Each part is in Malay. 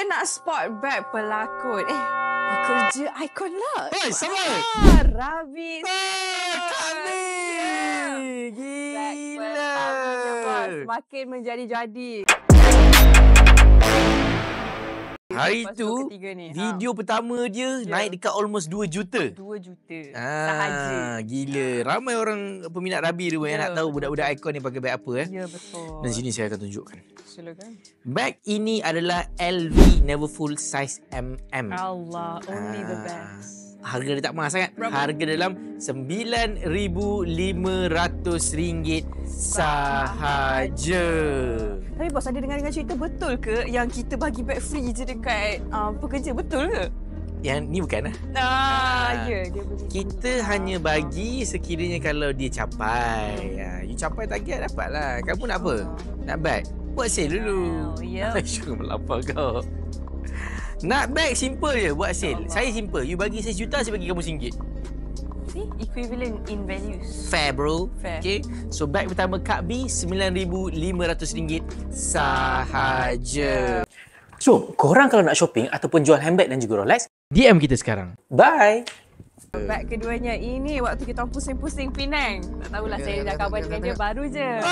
nak spot bag pelakon. Pekerja ikon lah. Hei, sama. Rabi. Kami. Gila. Semakin menjadi-jadi. Hari tu, video pertama dia naik dekat almost 2 juta. 2 juta. Sahaja. Gila. Ramai orang peminat Rabi tu yang nak tahu budak-budak ikon ni pakai beg apa. Ya, betul. Dan sini saya akan tunjukkan. Silakan. Beg ini adalah LV Neverfull Size MM. Allah, only the best. Harga dia tak mahal sangat. Harga dalam RM9,500 sahaja. Tapi bos, ada dengar cerita betul ke yang kita bagi beg free je dekat pekerja, betul ke? Yang ni bukan lah. Ya, dia begitu. Kita hanya bagi sekiranya kalau dia capai. You capai target dapat lah. Kamu nak apa? Nak bag? Buat sale dulu. Ya. Syukur melapar kau. Nak bag simple je buat sale. Saya simple. You bagi saya sejuta, saya bagi kamu RM1. See, equivalent in values. Fair bro. Fair. Okay. So bag pertama Kak B RM9,500 sahaja. So, korang kalau nak shopping ataupun jual handbag dan juga Rolex, DM kita sekarang. Bye. Bag keduanya ini waktu kita pusing-pusing Penang. Tak tahulah, saya dah kawan dengan dia baru je.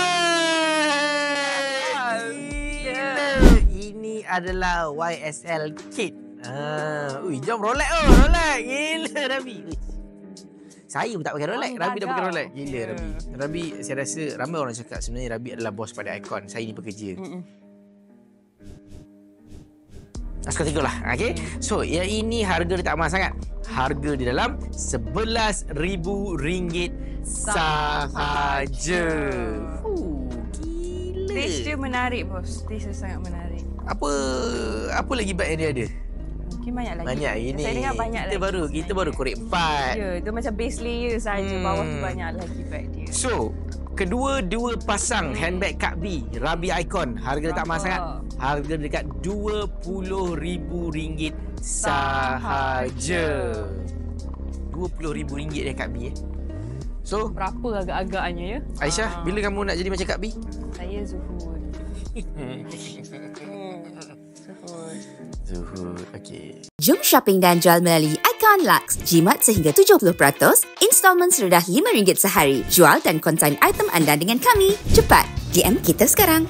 Ini adalah YSL Kit. Jom Rolex. Rolex. Gila Rabi. Saya pun tak pakai Rolex. Rabi dah pakai Rolex. Gila Rabi. Rabi, saya rasa ramai orang cakap sebenarnya Rabi adalah bos pada ikon. Saya ni pekerja. Suka tengok lah. Okay. So, yang ini harga dia tak mahal sangat. Harga dia dalam RM11,000 sahaja. Gila. Taste dia menarik bos. Taste dia sangat menarik. Apa lagi bag yang dia ada? Mungkin banyak lagi. Banyak ini. Saya dengar banyak lagi. Kita baru korek 4. Ya, dia macam base layer saja. Bawah tu banyak lagi bag dia. So, kedua-dua pasang handbag Kak B, Rabi Icon, harga dia tak mahal sangat. Harga dekat RM20,000 sahaja. RM20,000 dia Kak B. So, berapa agak-agaknya ya? Aisyah, bila kamu nak jadi macam Kak B? Saya Zuhud. Zuhud, okey. Jom shopping dan jual melalui Icon Lux. Jimat sehingga 70%, installment serendah RM5 sehari. Jual dan konsign item anda dengan kami. Cepat, DM kita sekarang.